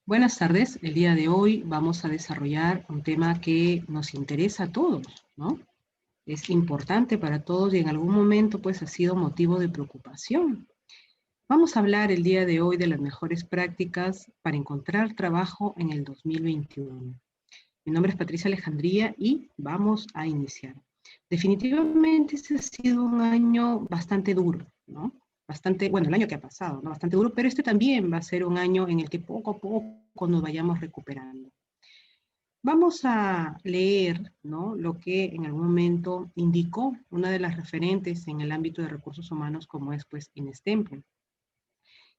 Buenas tardes. El día de hoy vamos a desarrollar un tema que nos interesa a todos, ¿no? Es importante para todos y en algún momento pues ha sido motivo de preocupación. Vamos a hablar el día de hoy de las mejores prácticas para encontrar trabajo en el 2021. Mi nombre es Patricia Alejandría y vamos a iniciar. Definitivamente este ha sido un año bastante duro, ¿no? Bastante, bueno, el año que ha pasado, ¿no? Bastante duro, pero este también va a ser un año en el que poco a poco nos vayamos recuperando. Vamos a leer, ¿no?, lo que en algún momento indicó una de las referentes en el ámbito de recursos humanos, como es pues Inés Temple.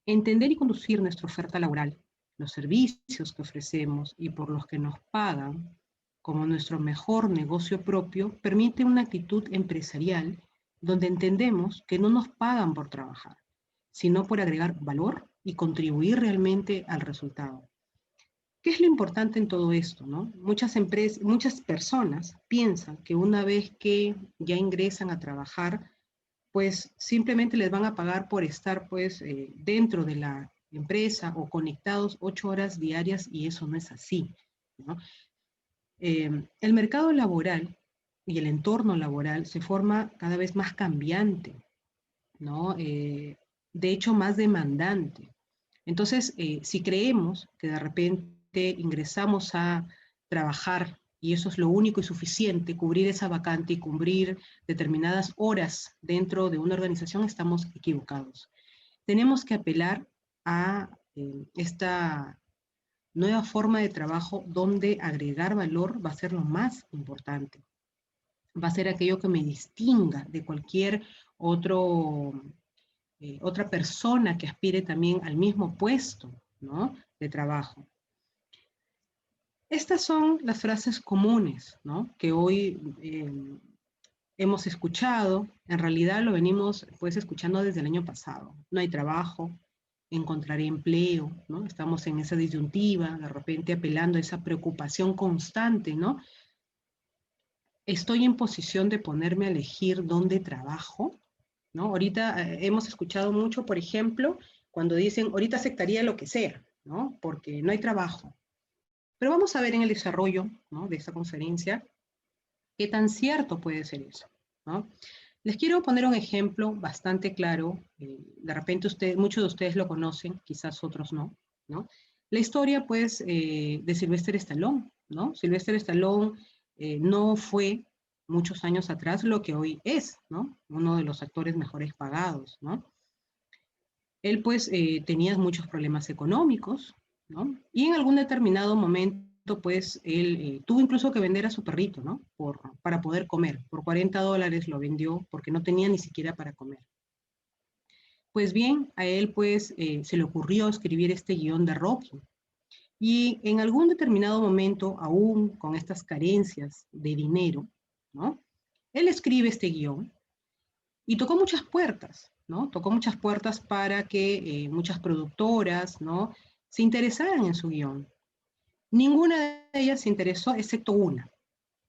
Entender y conducir nuestra oferta laboral, los servicios que ofrecemos y por los que nos pagan como nuestro mejor negocio propio, permite una actitud empresarial donde entendemos que no nos pagan por trabajar, sino por agregar valor y contribuir realmente al resultado. ¿Qué es lo importante en todo esto, no? Muchas personas piensan que una vez que ya ingresan a trabajar, pues simplemente les van a pagar por estar pues dentro de la empresa o conectados 8 horas diarias y eso no es así, ¿no? El mercado laboral y el entorno laboral se forma cada vez más cambiante, ¿no? De hecho, más demandante. Entonces, si creemos que de repente ingresamos a trabajar y eso es lo único y suficiente, cubrir esa vacante y cubrir determinadas horas dentro de una organización, estamos equivocados. Tenemos que apelar a esta nueva forma de trabajo donde agregar valor va a ser lo más importante. Va a ser aquello que me distinga de cualquier otra persona que aspire también al mismo puesto, ¿no?, de trabajo. Estas son las frases comunes, ¿no?, que hoy hemos escuchado. En realidad lo venimos pues escuchando desde el año pasado. No hay trabajo, encontraré empleo, ¿no? Estamos en esa disyuntiva, de repente apelando a esa preocupación constante, ¿no? Estoy en posición de ponerme a elegir dónde trabajo, ¿no? Ahorita hemos escuchado mucho, por ejemplo, cuando dicen, ahorita aceptaría lo que sea, ¿no? Porque no hay trabajo. Pero vamos a ver en el desarrollo, ¿no?, de esta conferencia qué tan cierto puede ser eso, ¿no? Les quiero poner un ejemplo bastante claro. De repente muchos de ustedes lo conocen, quizás otros no, ¿no? La historia, pues, de Sylvester Stallone, ¿no? Sylvester Stallone no fue muchos años atrás lo que hoy es, ¿no? Uno de los actores mejores pagados, ¿no? Él, pues, tenía muchos problemas económicos, ¿no? Y en algún determinado momento, pues, él tuvo incluso que vender a su perrito, ¿no? Para poder comer. Por $40 lo vendió porque no tenía ni siquiera para comer. Pues bien, a él, pues, se le ocurrió escribir este guión de Rocky. Y en algún determinado momento, aún con estas carencias de dinero, ¿no?, él escribe este guión y tocó muchas puertas, ¿no? Tocó muchas puertas para que muchas productoras, ¿no?, se interesaran en su guión. Ninguna de ellas se interesó, excepto una,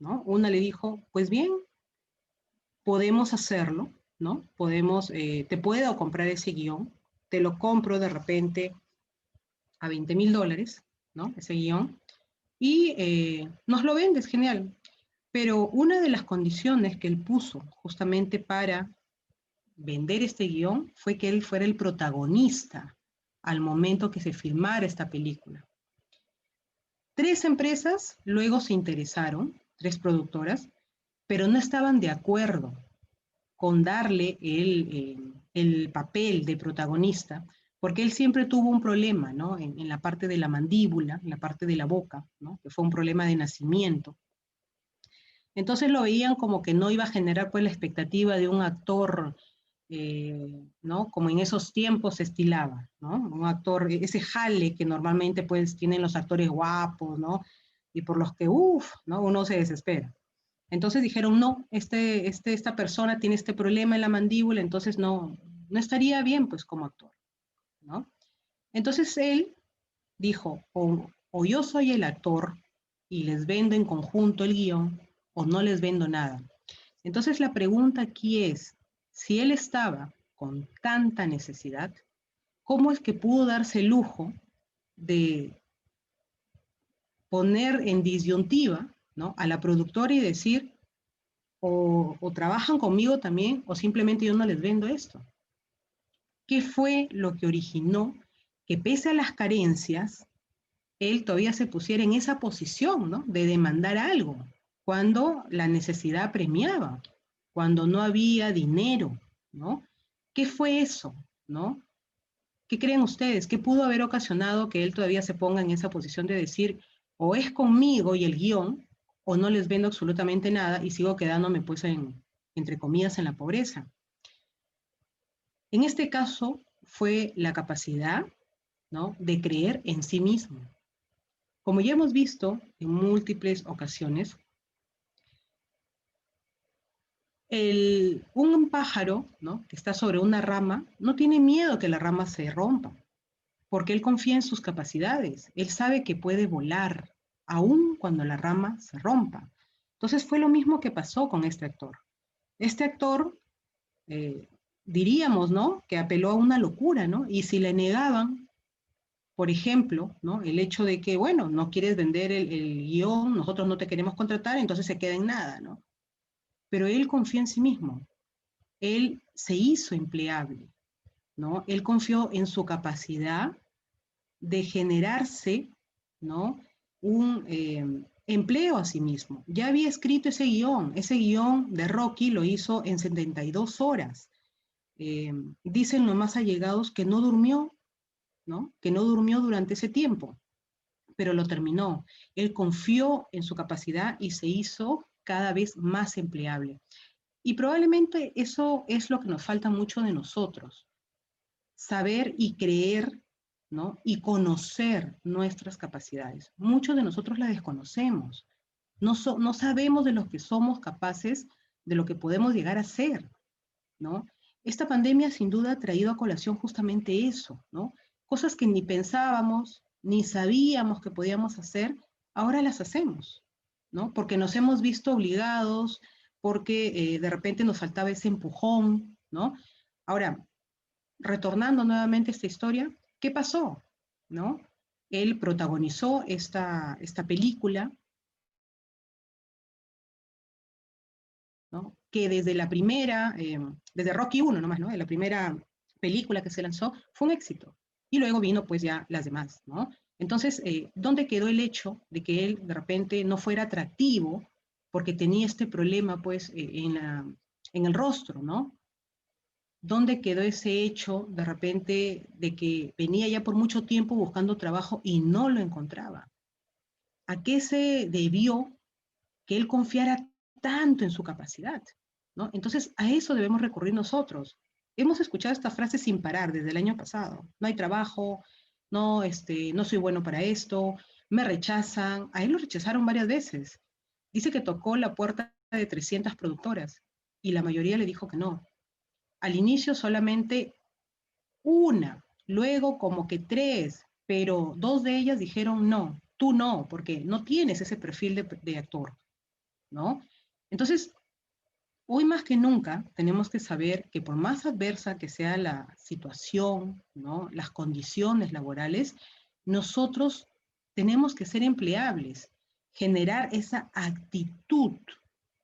¿no? Una le dijo, pues bien, podemos hacerlo, ¿no? Te puedo comprar ese guión, te lo compro de repente a $20,000, ¿no?, ese guión, y nos lo vendes, genial. Pero una de las condiciones que él puso justamente para vender este guión fue que él fuera el protagonista al momento que se filmara esta película. 3 empresas luego se interesaron, 3 productoras, pero no estaban de acuerdo con darle el papel de protagonista, porque él siempre tuvo un problema, ¿no?, en la parte de la mandíbula, en la parte de la boca, ¿no?, que fue un problema de nacimiento. Entonces lo veían como que no iba a generar pues la expectativa de un actor, ¿no?, como en esos tiempos se estilaba, ¿no? Un actor, ese jale que normalmente pues tienen los actores guapos, ¿no?, y por los que, ¿no?, uno se desespera. Entonces dijeron, no, esta persona tiene este problema en la mandíbula, entonces no estaría bien pues como actor, ¿no? Entonces él dijo, o yo soy el actor y les vendo en conjunto el guión, o no les vendo nada. Entonces la pregunta aquí es, si él estaba con tanta necesidad, ¿cómo es que pudo darse el lujo de poner en disyuntiva, ¿no?, a la productora y decir, o trabajan conmigo también, o simplemente yo no les vendo esto. ¿Qué fue lo que originó que pese a las carencias, él todavía se pusiera en esa posición, ¿no?, de demandar algo, cuando la necesidad premiaba, cuando no había dinero, ¿no? ¿Qué fue eso, no? ¿Qué creen ustedes? ¿Qué pudo haber ocasionado que él todavía se ponga en esa posición de decir, o es conmigo y el guión, o no les vendo absolutamente nada y sigo quedándome, pues, entre comillas, en la pobreza? En este caso fue la capacidad, ¿no?, de creer en sí mismo. Como ya hemos visto en múltiples ocasiones, un pájaro, ¿no?, que está sobre una rama no tiene miedo que la rama se rompa, porque él confía en sus capacidades. Él sabe que puede volar, aun cuando la rama se rompa. Entonces fue lo mismo que pasó con este actor. Este actor, eh, diríamos, ¿no?, que apeló a una locura, ¿no? Y si le negaban, por ejemplo, ¿no?, el hecho de que, bueno, no quieres vender el guión, nosotros no te queremos contratar, entonces se queda en nada, ¿no? Pero él confía en sí mismo. Él se hizo empleable, ¿no? Él confió en su capacidad de generarse, ¿no?, un empleo a sí mismo. Ya había escrito ese guión de Rocky lo hizo en 72 horas. Dicen los más allegados que no durmió, ¿no?, que no durmió durante ese tiempo, pero lo terminó. Él confió en su capacidad y se hizo cada vez más empleable. Y probablemente eso es lo que nos falta mucho de nosotros, saber y creer, ¿no?, y conocer nuestras capacidades. Muchos de nosotros las desconocemos. No sabemos de lo que somos capaces, de lo que podemos llegar a ser, ¿no? Esta pandemia sin duda ha traído a colación justamente eso, ¿no? Cosas que ni pensábamos, ni sabíamos que podíamos hacer, ahora las hacemos, ¿no? Porque nos hemos visto obligados, porque de repente nos faltaba ese empujón, ¿no? Ahora, retornando nuevamente a esta historia, ¿qué pasó? ¿No? Él protagonizó esta película, ¿no?, que desde la primera, desde Rocky 1 nomás, ¿no?, de la primera película que se lanzó, fue un éxito. Y luego vino pues ya las demás, ¿no? Entonces, ¿dónde quedó el hecho de que él de repente no fuera atractivo porque tenía este problema pues en el rostro, ¿no? ¿Dónde quedó ese hecho de repente de que venía ya por mucho tiempo buscando trabajo y no lo encontraba? ¿A qué se debió que él confiara tanto en su capacidad, ¿no? Entonces, a eso debemos recurrir nosotros. Hemos escuchado esta frase sin parar desde el año pasado. No hay trabajo, no, no soy bueno para esto, me rechazan. A él lo rechazaron varias veces. Dice que tocó la puerta de 300 productoras y la mayoría le dijo que no. Al inicio solamente una, luego como que tres, pero dos de ellas dijeron no, tú no, porque no tienes ese perfil de actor, ¿no? Entonces, hoy más que nunca tenemos que saber que por más adversa que sea la situación, ¿no?, las condiciones laborales, nosotros tenemos que ser empleables, generar esa actitud.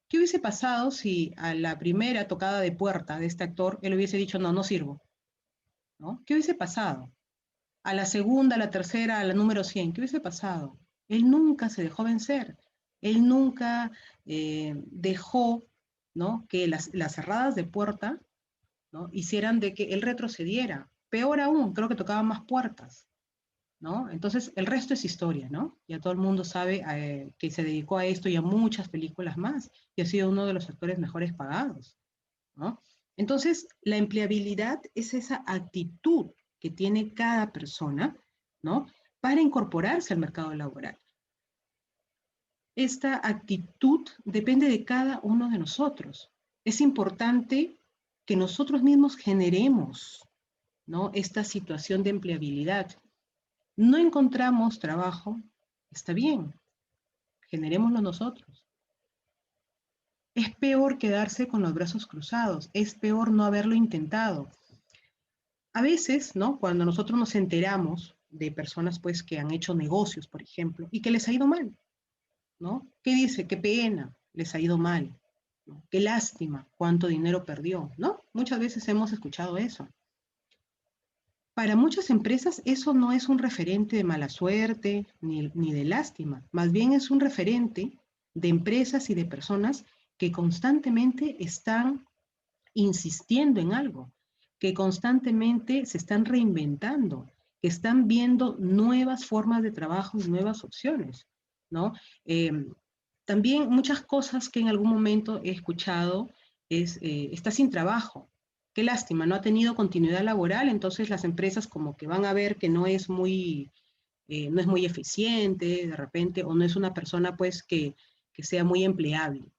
¿Qué hubiese pasado si a la primera tocada de puerta de este actor él hubiese dicho, no, no sirvo, ¿no? ¿Qué hubiese pasado? A la segunda, a la tercera, a la número 100, ¿qué hubiese pasado? Él nunca se dejó vencer. Él nunca dejó, ¿no?, que las cerradas de puerta, ¿no?, hicieran de que él retrocediera. Peor aún, creo que tocaba más puertas, ¿no? Entonces, el resto es historia, ¿no? Ya todo el mundo sabe que se dedicó a esto y a muchas películas más, y ha sido uno de los actores mejores pagados, ¿no? Entonces, la empleabilidad es esa actitud que tiene cada persona, ¿no?, para incorporarse al mercado laboral. Esta actitud depende de cada uno de nosotros. Es importante que nosotros mismos generemos, ¿no?, esta situación de empleabilidad. No encontramos trabajo, está bien, generémoslo nosotros. Es peor quedarse con los brazos cruzados, es peor no haberlo intentado. A veces, ¿no?, cuando nosotros nos enteramos de personas pues que han hecho negocios, por ejemplo, y que les ha ido mal, ¿no? ¿Qué dice? Qué pena, les ha ido mal, ¿no? Qué lástima, cuánto dinero perdió, ¿no? Muchas veces hemos escuchado eso. Para muchas empresas eso no es un referente de mala suerte ni de lástima, más bien es un referente de empresas y de personas que constantemente están insistiendo en algo, que constantemente se están reinventando, que están viendo nuevas formas de trabajo y nuevas opciones, ¿no? Eh, También muchas cosas que en algún momento he escuchado es, está sin trabajo. Qué lástima, no ha tenido continuidad laboral, entonces las empresas como que van a ver que no es muy eficiente de repente, o no es una persona pues que sea muy empleable.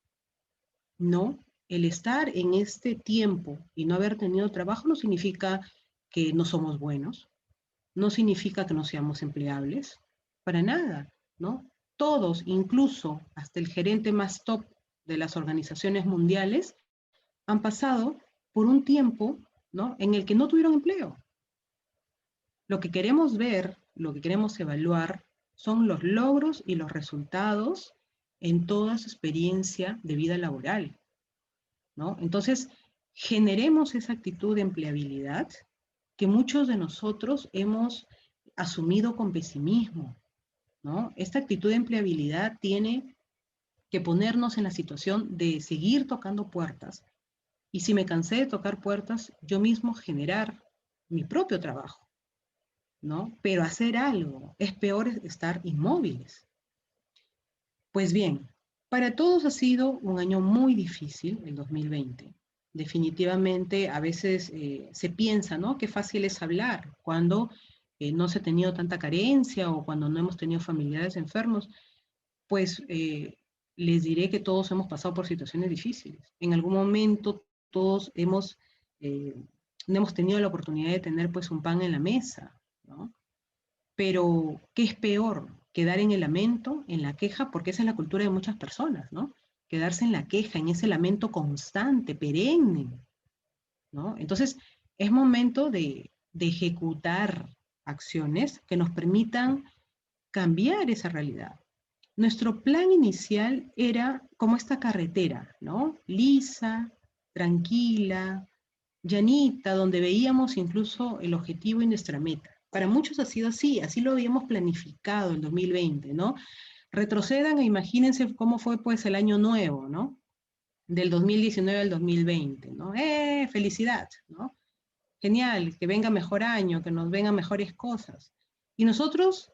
No, el estar en este tiempo y no haber tenido trabajo no significa que no somos buenos, no significa que no seamos empleables, para nada, ¿no? Todos, incluso hasta el gerente más top de las organizaciones mundiales, han pasado por un tiempo, ¿no?, en el que no tuvieron empleo. Lo que queremos ver, lo que queremos evaluar, son los logros y los resultados en toda su experiencia de vida laboral, ¿no? Entonces, generemos esa actitud de empleabilidad que muchos de nosotros hemos asumido con pesimismo, ¿no? Esta actitud de empleabilidad tiene que ponernos en la situación de seguir tocando puertas y si me cansé de tocar puertas, yo mismo generar mi propio trabajo, ¿no? Pero hacer algo, es peor estar inmóviles. Pues bien, para todos ha sido un año muy difícil, el 2020. Definitivamente, a veces se piensa, ¿no? Qué fácil es hablar cuando no se ha tenido tanta carencia o cuando no hemos tenido familiares enfermos. Pues les diré que todos hemos pasado por situaciones difíciles. En algún momento todos eh, no hemos tenido la oportunidad de tener pues un pan en la mesa, ¿no? Pero, ¿qué es peor? Quedar en el lamento, en la queja, porque esa es la cultura de muchas personas, ¿no? Quedarse en la queja, en ese lamento constante, perenne, ¿no? Entonces, es momento de ejecutar acciones que nos permitan cambiar esa realidad. Nuestro plan inicial era como esta carretera, ¿no? Lisa, tranquila, llanita, donde veíamos incluso el objetivo y nuestra meta. Para muchos ha sido así, así lo habíamos planificado el 2020, ¿no? Retrocedan e imagínense cómo fue pues el año nuevo, ¿no? Del 2019 al 2020, ¿no? Felicidad, ¿no? Genial, que venga mejor año, que nos vengan mejores cosas. Y nosotros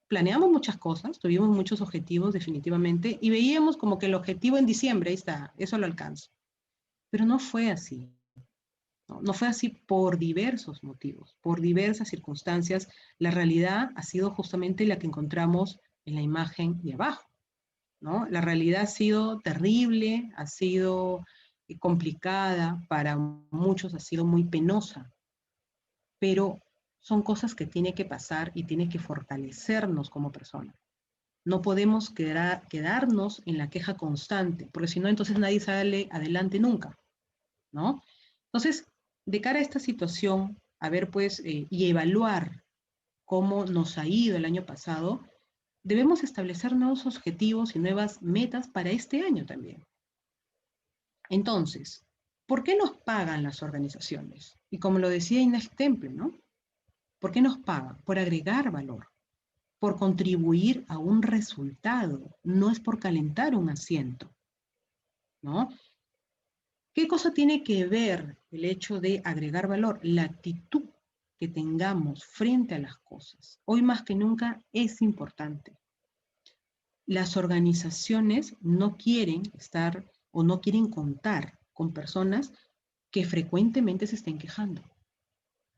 planeamos muchas cosas, tuvimos muchos objetivos definitivamente, y veíamos como que el objetivo en diciembre, ahí está, eso lo alcanzo. Pero no fue así. No, no fue así por diversos motivos, por diversas circunstancias. La realidad ha sido justamente la que encontramos en la imagen de abajo, ¿no? La realidad ha sido terrible, ha sido complicada, para muchos ha sido muy penosa, pero son cosas que tienen que pasar y tienen que fortalecernos como personas. No podemos quedarnos en la queja constante, porque si no, entonces nadie sale adelante nunca, ¿no? Entonces, de cara a esta situación, a ver pues, y evaluar cómo nos ha ido el año pasado, debemos establecer nuevos objetivos y nuevas metas para este año también. Entonces, ¿por qué nos pagan las organizaciones? Y como lo decía Inés Temple, ¿no? ¿Por qué nos pagan? Por agregar valor, por contribuir a un resultado, no es por calentar un asiento, ¿no? ¿Qué cosa tiene que ver el hecho de agregar valor? La actitud que tengamos frente a las cosas. Hoy más que nunca es importante. Las organizaciones no quieren estar o no quieren contar con personas que frecuentemente se estén quejando,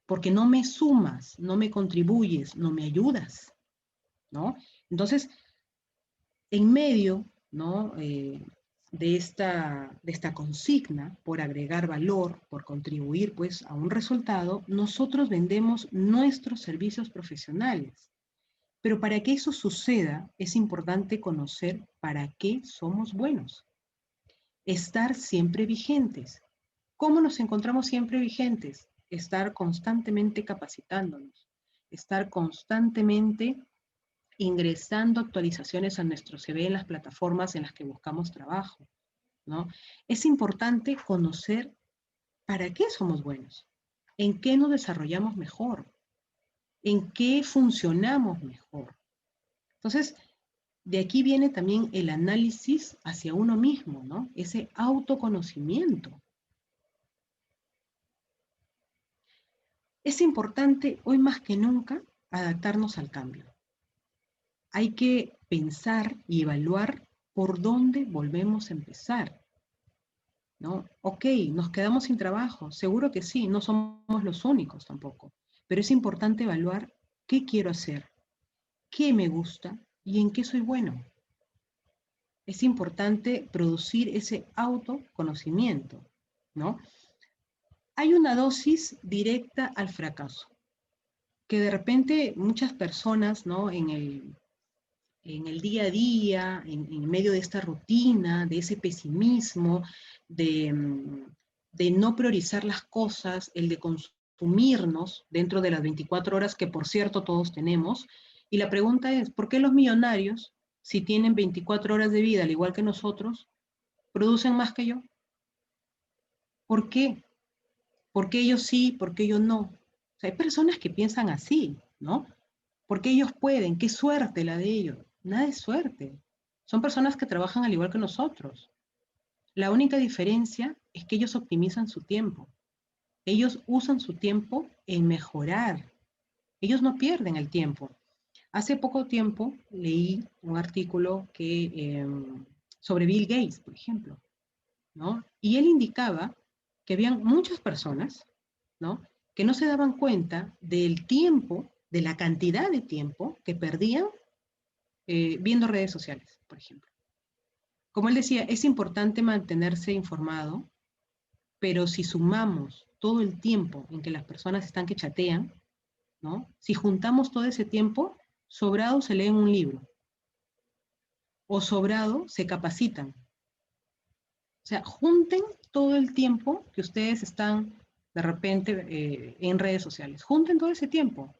porque no me sumas, no me contribuyes, no me ayudas, ¿no? Entonces, en medio, ¿no? De esta consigna por agregar valor, por contribuir pues a un resultado, nosotros vendemos nuestros servicios profesionales. Pero para que eso suceda, es importante conocer para qué somos buenos. Estar siempre vigentes. ¿Cómo nos encontramos siempre vigentes? Estar constantemente capacitándonos, estar constantemente ingresando actualizaciones a nuestro CV en las plataformas en las que buscamos trabajo, ¿no? Es importante conocer para qué somos buenos, en qué nos desarrollamos mejor, en qué funcionamos mejor. Entonces, de aquí viene también el análisis hacia uno mismo, ¿no? Ese autoconocimiento. Es importante hoy más que nunca adaptarnos al cambio. Hay que pensar y evaluar por dónde volvemos a empezar, ¿no? Ok, nos quedamos sin trabajo, seguro que sí, no somos los únicos tampoco, pero es importante evaluar qué quiero hacer, qué me gusta y en qué soy bueno. Es importante producir ese autoconocimiento, ¿no? Hay una dosis directa al fracaso, que de repente muchas personas, ¿no? En el día a día, en medio de esta rutina, de ese pesimismo, de no priorizar las cosas, el de consumirnos dentro de las 24 horas que por cierto todos tenemos. Y la pregunta es, ¿por qué los millonarios, si tienen 24 horas de vida al igual que nosotros, producen más que yo? ¿Por qué? ¿Por qué ellos sí? ¿Por qué yo no? O sea, hay personas que piensan así, ¿no? Porque ellos pueden, qué suerte la de ellos. Nada es suerte. Son personas que trabajan al igual que nosotros. La única diferencia es que ellos optimizan su tiempo. Ellos usan su tiempo en mejorar. Ellos no pierden el tiempo. Hace poco tiempo leí un artículo sobre Bill Gates, por ejemplo, ¿no? Y él indicaba que habían muchas personas, ¿no? Que no se daban cuenta del tiempo, de la cantidad de tiempo que perdían viendo redes sociales, por ejemplo. Como él decía, es importante mantenerse informado, pero si sumamos todo el tiempo en que las personas están que chatean, ¿no? Si juntamos todo ese tiempo, sobrado se leen un libro o sobrado se capacitan. O sea, junten todo el tiempo que ustedes están de repente en redes sociales. Junten todo ese tiempo.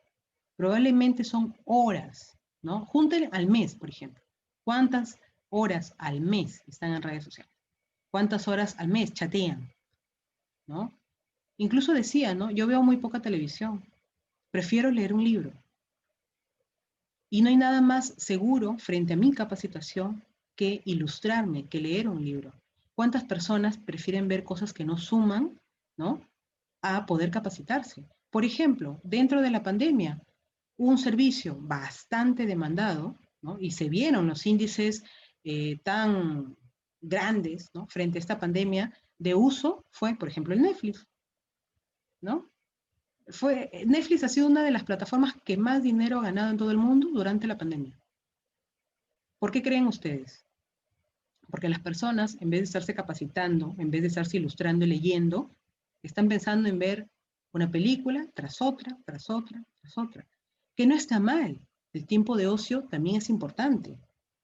Probablemente son horas, ¿no? Junten al mes, por ejemplo. ¿Cuántas horas al mes están en redes sociales? ¿Cuántas horas al mes chatean? ¿No? Incluso decía, ¿no? Yo veo muy poca televisión. Prefiero leer un libro. Y no hay nada más seguro frente a mi capacitación que ilustrarme, que leer un libro. ¿Cuántas personas prefieren ver cosas que no suman, ¿no? A poder capacitarse? Por ejemplo, dentro de la pandemia, un servicio bastante demandado, ¿no? Y se vieron los índices tan grandes, ¿no? Frente a esta pandemia de uso, fue, por ejemplo, el Netflix, ¿no? Netflix ha sido una de las plataformas que más dinero ha ganado en todo el mundo durante la pandemia. ¿Por qué creen ustedes? Porque las personas, en vez de estarse capacitando, en vez de estarse ilustrando y leyendo, están pensando en ver una película tras otra, tras otra, tras otra. Que no está mal. El tiempo de ocio también es importante,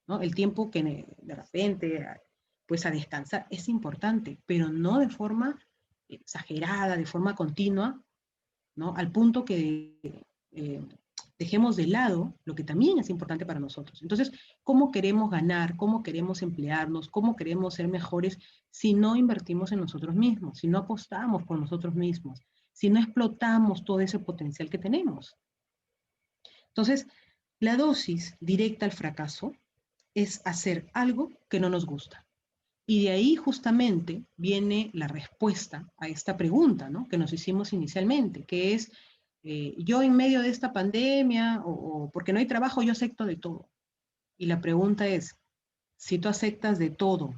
¿no? El tiempo que de repente, pues a descansar, es importante, pero no de forma exagerada, de forma continua, ¿no? Al punto que dejemos de lado lo que también es importante para nosotros. Entonces, ¿cómo queremos ganar? ¿Cómo queremos emplearnos? ¿Cómo queremos ser mejores si no invertimos en nosotros mismos? Si no apostamos por nosotros mismos? Si no explotamos todo ese potencial que tenemos. Entonces, la dosis directa al fracaso es hacer algo que no nos gusta. Y de ahí justamente viene la respuesta a esta pregunta, ¿no? Que nos hicimos inicialmente, que es, yo en medio de esta pandemia o porque no hay trabajo, yo acepto de todo. Y la pregunta es, si tú aceptas de todo,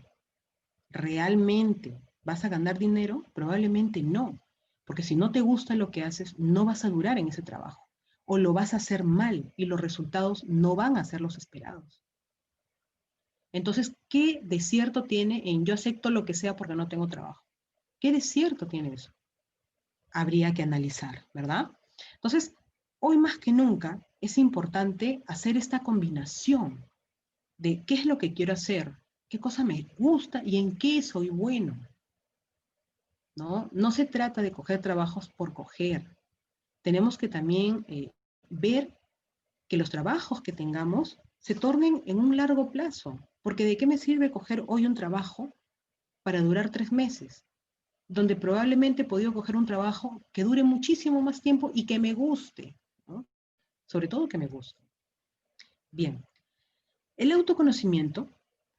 ¿realmente vas a ganar dinero? Probablemente no, porque si no te gusta lo que haces, no vas a durar en ese trabajo o lo vas a hacer mal y los resultados no van a ser los esperados. Entonces, ¿qué de cierto tiene en yo acepto lo que sea porque no tengo trabajo? ¿Qué de cierto tiene eso? Habría que analizar, ¿verdad? Entonces, hoy más que nunca es importante hacer esta combinación de qué es lo que quiero hacer, qué cosa me gusta y en qué soy bueno, ¿no? No se trata de coger trabajos por coger. Tenemos que también ver que los trabajos que tengamos se tornen en un largo plazo. Porque ¿de qué me sirve coger hoy un trabajo para durar 3 meses? Donde probablemente he podido coger un trabajo que dure muchísimo más tiempo y que me guste, ¿no? Sobre todo que me guste. Bien, el autoconocimiento,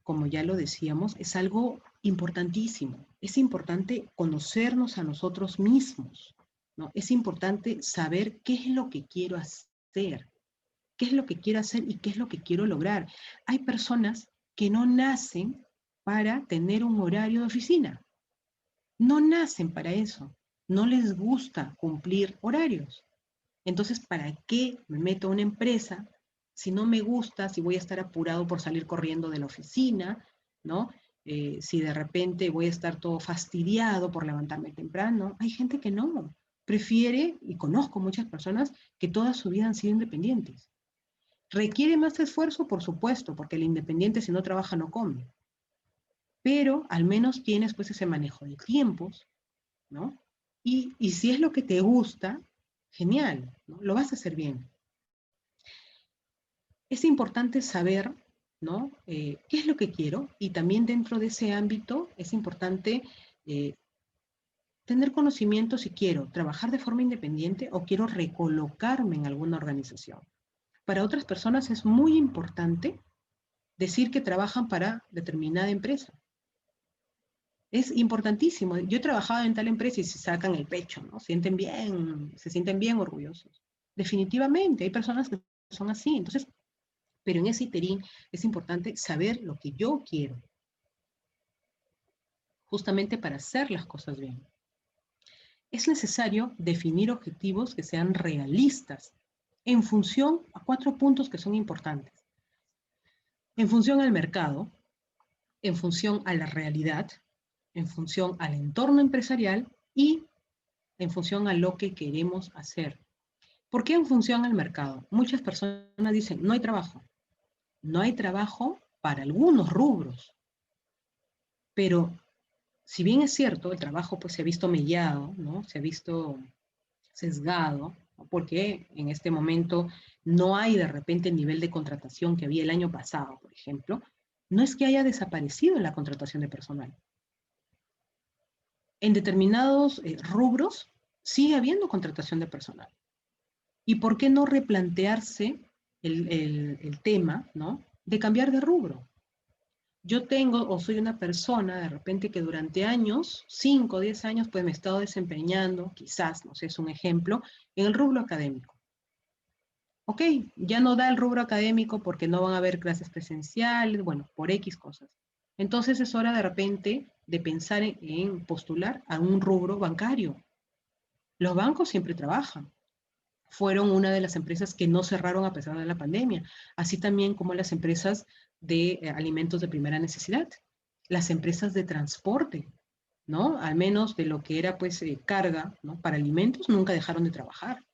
como ya lo decíamos, es algo importantísimo. Es importante conocernos a nosotros mismos, ¿no? Es importante saber qué es lo que quiero hacer, qué es lo que quiero hacer y qué es lo que quiero lograr. Hay personas que no nacen para tener un horario de oficina. No nacen para eso. No les gusta cumplir horarios. Entonces, ¿para qué me meto a una empresa si no me gusta, si voy a estar apurado por salir corriendo de la oficina, ¿no? Si de repente voy a estar todo fastidiado por levantarme temprano? Hay gente que no. Prefiere, y conozco muchas personas, que toda su vida han sido independientes. ¿Requiere más esfuerzo? Por supuesto, porque el independiente si no trabaja no come. Pero al menos tienes pues ese manejo de tiempos, ¿no? Y si es lo que te gusta, genial, ¿no? Lo vas a hacer bien. Es importante saber, ¿no? ¿Qué es lo que quiero? Y también dentro de ese ámbito es importante eh, tener conocimiento si quiero trabajar de forma independiente o quiero recolocarme en alguna organización. Para otras personas es muy importante decir que trabajan para determinada empresa. Es importantísimo. Yo he trabajado en tal empresa y se sacan el pecho, ¿no? Se sienten bien orgullosos. Definitivamente, hay personas que son así. Entonces, pero en ese interín es importante saber lo que yo quiero, justamente para hacer las cosas bien. Es necesario definir objetivos que sean realistas en función a 4 puntos que son importantes. En función al mercado, en función a la realidad, en función al entorno empresarial y en función a lo que queremos hacer. ¿Por qué en función al mercado? Muchas personas dicen, no hay trabajo. No hay trabajo para algunos rubros, pero si bien es cierto, el trabajo pues se ha visto mellado, ¿no? Se ha visto sesgado, ¿no? Porque en este momento no hay de repente el nivel de contratación que había el año pasado, por ejemplo. No es que haya desaparecido la contratación de personal. En determinados rubros sigue habiendo contratación de personal. ¿Y por qué no replantearse el tema, ¿no? De cambiar de rubro? Yo tengo o soy una persona de repente que durante años, 5 o 10 años, pues me he estado desempeñando, quizás, no sé, es un ejemplo, en el rubro académico. Ok, ya no da el rubro académico porque no van a haber clases presenciales, bueno, por X cosas. Entonces es hora de repente de pensar en postular a un rubro bancario. Los bancos siempre trabajan. Fueron una de las empresas que no cerraron a pesar de la pandemia, así también como las empresas de alimentos de primera necesidad, las empresas de transporte, ¿no? Al menos de lo que era pues carga, ¿no? Para alimentos nunca dejaron de trabajar,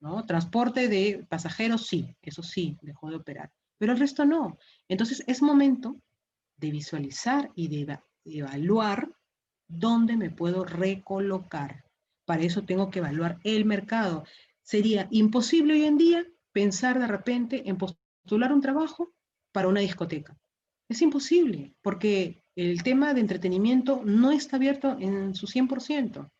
¿no? Transporte de pasajeros sí, eso sí, dejó de operar, pero el resto no. Entonces es momento de visualizar y de evaluar dónde me puedo recolocar. Para eso tengo que evaluar el mercado. Sería imposible hoy en día pensar de repente en postular un trabajo para una discoteca. Es imposible, porque el tema de entretenimiento no está abierto en su 100%.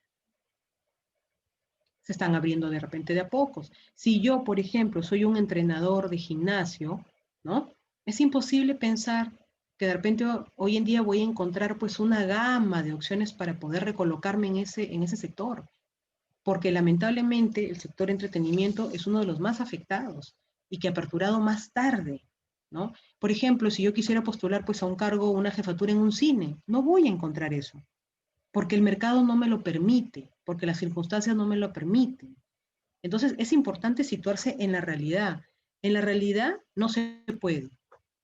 Se están abriendo de repente de a pocos. Si yo, por ejemplo, soy un entrenador de gimnasio, ¿no? Es imposible pensar que de repente hoy en día voy a encontrar pues una gama de opciones para poder recolocarme en ese sector, porque lamentablemente el sector entretenimiento es uno de los más afectados y que ha aperturado más tarde, ¿no? Por ejemplo, si yo quisiera postular pues a un cargo, una jefatura en un cine, no voy a encontrar eso porque el mercado no me lo permite, porque las circunstancias no me lo permiten. Entonces es importante situarse en la realidad. En la realidad no se puede,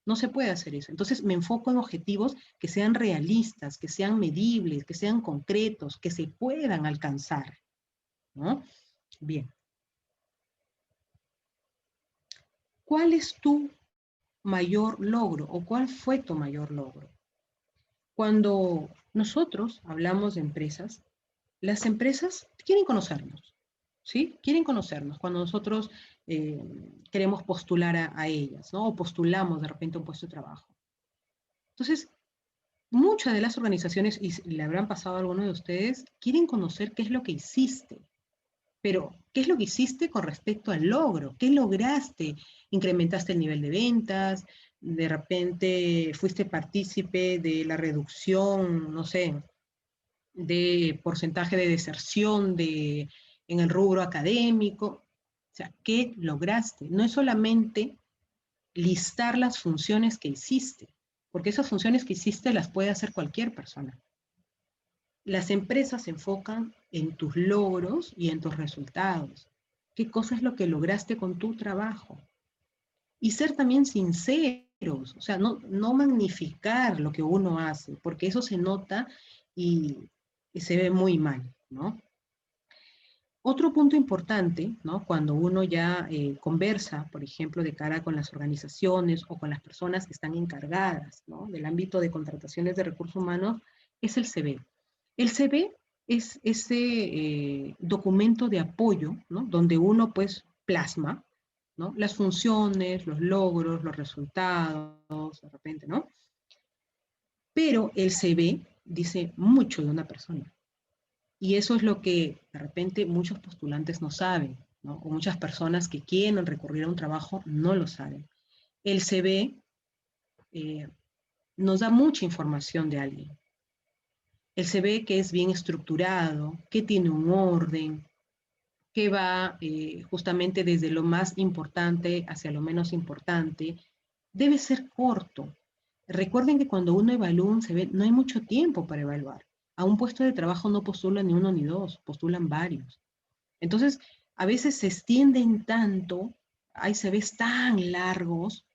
no se puede hacer eso. Entonces me enfoco en objetivos que sean realistas, que sean medibles, que sean concretos, que se puedan alcanzar, ¿no? Bien. ¿Cuál es tu mayor logro o cuál fue tu mayor logro? Cuando nosotros hablamos de empresas, las empresas quieren conocernos. ¿sí? Quieren conocernos cuando nosotros queremos postular a ellas, ¿no? O postulamos de repente un puesto de trabajo. Entonces, muchas de las organizaciones, y le habrán pasado a algunos de ustedes, quieren conocer qué es lo que hiciste. Pero, ¿qué es lo que hiciste con respecto al logro? ¿Qué lograste? ¿Incrementaste el nivel de ventas? ¿De repente fuiste partícipe de la reducción, no sé, de porcentaje de deserción en el rubro académico? O sea, ¿qué lograste? No es solamente listar las funciones que hiciste, porque esas funciones que hiciste las puede hacer cualquier persona. Las empresas se enfocan en tus logros y en tus resultados. ¿Qué cosa es lo que lograste con tu trabajo? Y ser también sinceros, o sea, no magnificar lo que uno hace, porque eso se nota y se ve muy mal, ¿no? Otro punto importante, ¿no? Cuando uno ya conversa, por ejemplo, de cara con las organizaciones o con las personas que están encargadas, ¿no? Del ámbito de contrataciones de recursos humanos, es el CV. El CV es ese documento de apoyo, ¿no? Donde uno pues plasma, ¿no? Las funciones, los logros, los resultados, de repente, ¿no? Pero el CV dice mucho de una persona. Y eso es lo que de repente muchos postulantes no saben, ¿no? O muchas personas que quieren recurrir a un trabajo no lo saben. El CV eh, nos da mucha información de alguien. El CV que es bien estructurado, que tiene un orden, que va justamente desde lo más importante hacia lo menos importante, debe ser corto. Recuerden que cuando uno evalúa un CV, no hay mucho tiempo para evaluar. A un puesto de trabajo no postulan ni uno ni dos, postulan varios. Entonces, a veces se extienden tanto, hay CVs tan largos,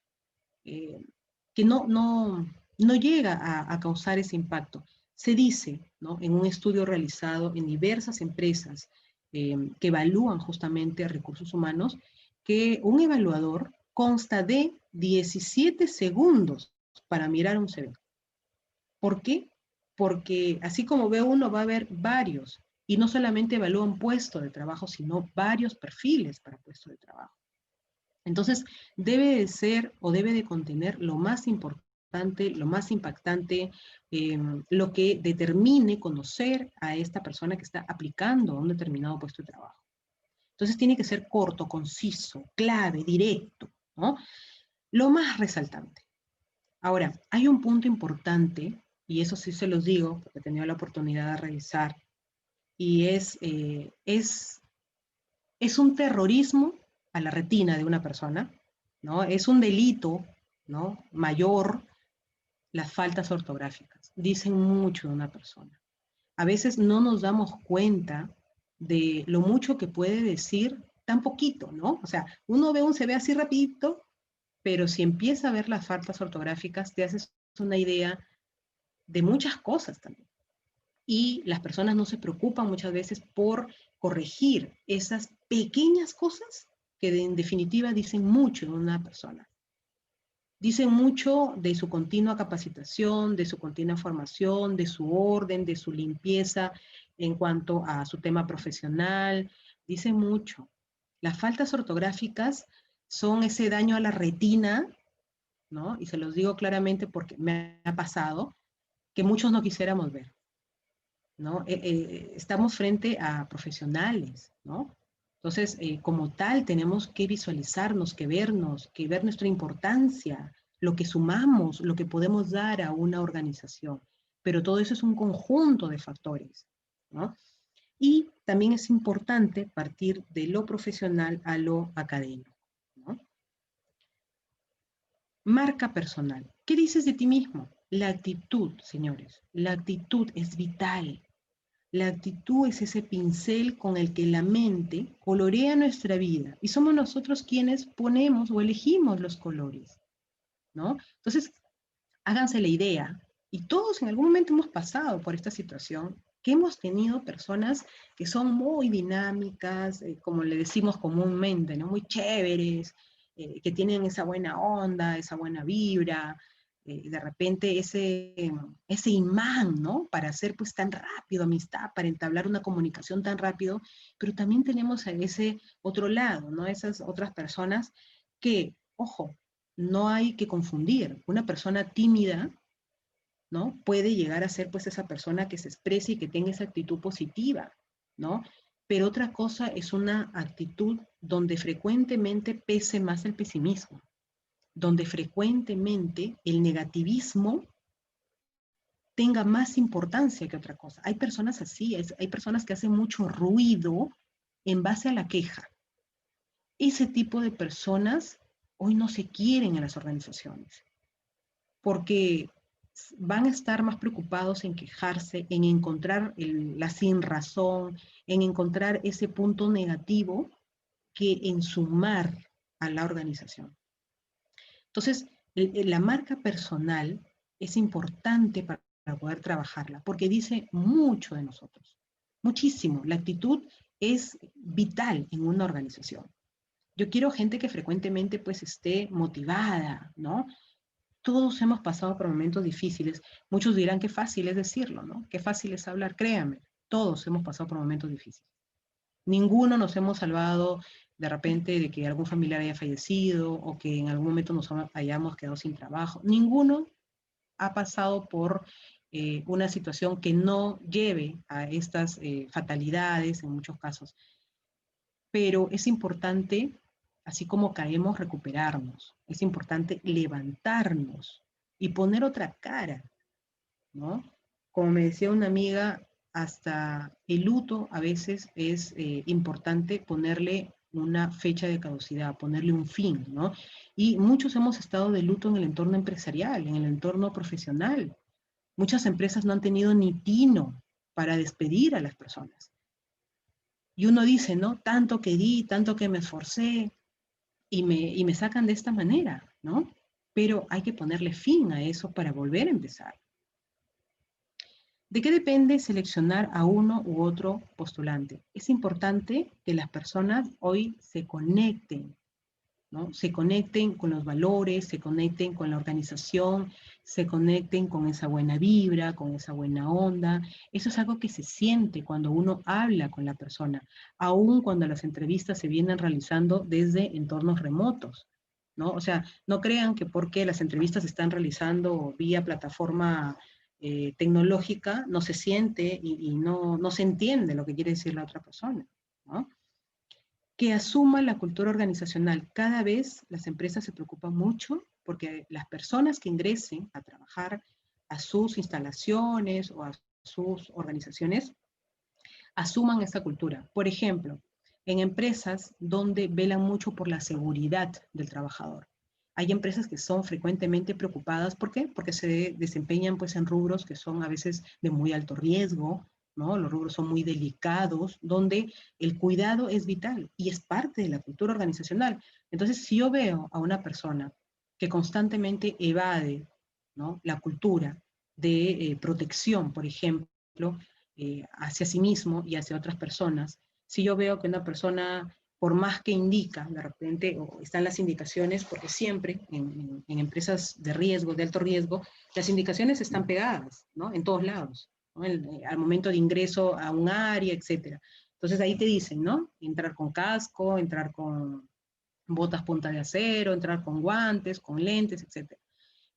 eh, que no llega a causar ese impacto. Se dice, ¿no? En un estudio realizado en diversas empresas que evalúan justamente recursos humanos, que un evaluador consta de 17 segundos para mirar un CV. ¿Por qué? Porque así como ve uno, va a ver varios. Y no solamente evalúa un puesto de trabajo, sino varios perfiles para puesto de trabajo. Entonces, debe de ser o debe de contener lo más importante, lo más impactante, lo que determine conocer a esta persona que está aplicando a un determinado puesto de trabajo. Entonces, tiene que ser corto, conciso, clave, directo, ¿no? Lo más resaltante. Ahora, hay un punto importante, y eso sí se los digo, porque he tenido la oportunidad de revisar, y es un terrorismo a la retina de una persona, ¿no? Es un delito, ¿no? Mayor las faltas ortográficas. Dicen mucho de una persona. A veces no nos damos cuenta de lo mucho que puede decir tan poquito, ¿no? O sea, uno ve un CV así rapidito, pero si empieza a ver las faltas ortográficas, te haces una idea de muchas cosas también. Y las personas no se preocupan muchas veces por corregir esas pequeñas cosas que en definitiva dicen mucho de una persona. Dicen mucho de su continua capacitación, de su continua formación, de su orden, de su limpieza en cuanto a su tema profesional. Dicen mucho. Las faltas ortográficas son ese daño a la retina, ¿no? Y se los digo claramente porque me ha pasado, que muchos no quisiéramos ver. ¿No? Estamos frente a profesionales, ¿no? Entonces, como tal, tenemos que visualizarnos, que vernos, que ver nuestra importancia, lo que sumamos, lo que podemos dar a una organización. Pero todo eso es un conjunto de factores, ¿no? Y también es importante partir de lo profesional a lo académico, ¿no? Marca personal. ¿Qué dices de ti mismo? La actitud, señores. La actitud es vital. La actitud es ese pincel con el que la mente colorea nuestra vida y somos nosotros quienes ponemos o elegimos los colores, ¿no? Entonces, háganse la idea, y todos en algún momento hemos pasado por esta situación, que hemos tenido personas que son muy dinámicas, como le decimos comúnmente, ¿no? Muy chéveres, que tienen esa buena onda, esa buena vibra, de repente ese imán, ¿no? Para hacer pues tan rápido amistad, para entablar una comunicación tan rápido, pero también tenemos a ese otro lado, ¿no? Esas otras personas que, ojo, no hay que confundir. Una persona tímida, ¿no? Puede llegar a ser pues esa persona que se exprese y que tenga esa actitud positiva, ¿no? Pero otra cosa es una actitud donde frecuentemente pese más el pesimismo, donde frecuentemente el negativismo tenga más importancia que otra cosa. Hay personas así, hay personas que hacen mucho ruido en base a la queja. Ese tipo de personas hoy no se quieren en las organizaciones, porque van a estar más preocupados en quejarse, en encontrar la sin razón, en encontrar ese punto negativo, que en sumar a la organización. Entonces, la marca personal es importante para poder trabajarla, porque dice mucho de nosotros, muchísimo. La actitud es vital en una organización. Yo quiero gente que frecuentemente pues esté motivada, ¿no? Todos hemos pasado por momentos difíciles. Muchos dirán que fácil es decirlo, ¿no? Qué fácil es hablar, créanme. Todos hemos pasado por momentos difíciles. Ninguno nos hemos salvado de repente de que algún familiar haya fallecido o que en algún momento nos hayamos quedado sin trabajo. Ninguno ha pasado por una situación que no lleve a estas fatalidades en muchos casos. Pero es importante, así como caemos, recuperarnos. Es importante levantarnos y poner otra cara, ¿no? Como me decía una amiga, hasta el luto a veces es importante ponerle una fecha de caducidad, ponerle un fin, ¿no? Y muchos hemos estado de luto en el entorno empresarial, en el entorno profesional. Muchas empresas no han tenido ni tino para despedir a las personas. Y uno dice, ¿no? Tanto que di, tanto que me esforcé y me sacan de esta manera, ¿no? Pero hay que ponerle fin a eso para volver a empezar. ¿De qué depende seleccionar a uno u otro postulante? Es importante que las personas hoy se conecten, ¿no? Se conecten con los valores, se conecten con la organización, se conecten con esa buena vibra, con esa buena onda. Eso es algo que se siente cuando uno habla con la persona, aun cuando las entrevistas se vienen realizando desde entornos remotos, ¿no? O sea, no crean que porque las entrevistas se están realizando vía plataforma tecnológica, no se siente y no se entiende lo que quiere decir la otra persona, ¿no? Que asuma la cultura organizacional. Cada vez las empresas se preocupan mucho porque las personas que ingresen a trabajar a sus instalaciones o a sus organizaciones asuman esta cultura. Por ejemplo, en empresas donde velan mucho por la seguridad del trabajador. Hay empresas que son frecuentemente preocupadas, ¿por qué? Porque se desempeñan pues en rubros que son a veces de muy alto riesgo, ¿no? Los rubros son muy delicados, donde el cuidado es vital y es parte de la cultura organizacional. Entonces, si yo veo a una persona que constantemente evade, ¿no?, la cultura de protección, por ejemplo, hacia sí mismo y hacia otras personas, si yo veo que una persona, por más que indica, de repente, o están las indicaciones, porque siempre en empresas de riesgo, de alto riesgo, las indicaciones están pegadas, ¿no? En todos lados, ¿no? Al momento de ingreso a un área, etcétera. Entonces ahí te dicen, ¿no? Entrar con casco, entrar con botas punta de acero, entrar con guantes, con lentes, etcétera.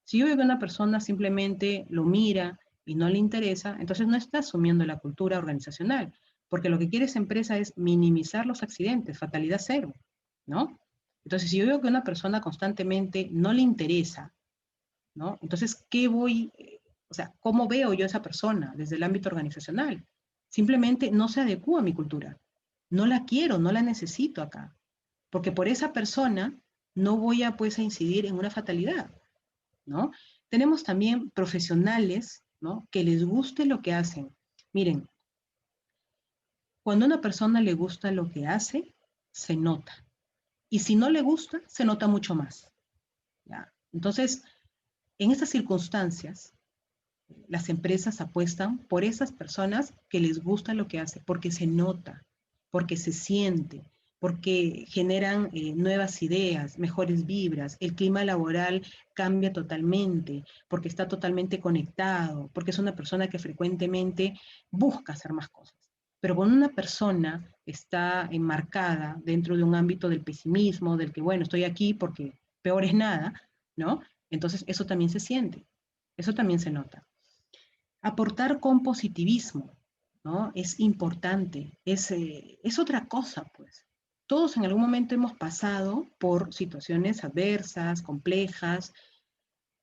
Si yo veo que una persona simplemente lo mira y no le interesa, entonces no está asumiendo la cultura organizacional, porque lo que quiere esa empresa es minimizar los accidentes, fatalidad cero, ¿no? Entonces, si yo veo que una persona constantemente no le interesa, ¿no? Entonces, o sea, ¿cómo veo yo a esa persona desde el ámbito organizacional? Simplemente no se adecúa a mi cultura. No la quiero, no la necesito acá, porque por esa persona no voy a, pues, a incidir en una fatalidad, ¿no? Tenemos también profesionales, ¿no?, que les guste lo que hacen. Miren, cuando a una persona le gusta lo que hace, se nota. Y si no le gusta, se nota mucho más, ¿ya? Entonces, en estas circunstancias, las empresas apuestan por esas personas que les gusta lo que hace, porque se nota, porque se siente, porque generan nuevas ideas, mejores vibras, el clima laboral cambia totalmente, porque está totalmente conectado, porque es una persona que frecuentemente busca hacer más cosas. Pero cuando una persona está enmarcada dentro de un ámbito del pesimismo, del que, bueno, estoy aquí porque peor es nada, ¿no? Entonces eso también se siente, eso también se nota. Aportar con positivismo, ¿no? Es importante, es otra cosa, pues. Todos en algún momento hemos pasado por situaciones adversas, complejas,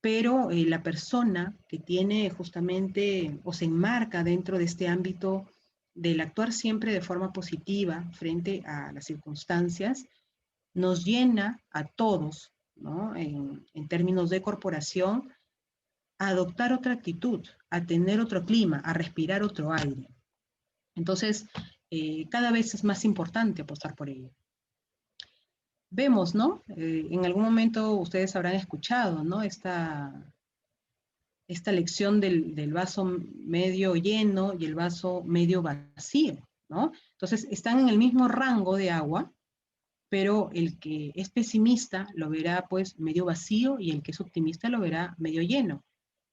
pero la persona que tiene justamente o se enmarca dentro de este ámbito del actuar siempre de forma positiva frente a las circunstancias, nos llena a todos, ¿no? En términos de corporación, a adoptar otra actitud, a tener otro clima, a respirar otro aire. Entonces, cada vez es más importante apostar por ello. Vemos, ¿no? En algún momento ustedes habrán escuchado, ¿no? Esta lección del vaso medio lleno y el vaso medio vacío, ¿no? Entonces, están en el mismo rango de agua, pero el que es pesimista lo verá pues medio vacío y el que es optimista lo verá medio lleno.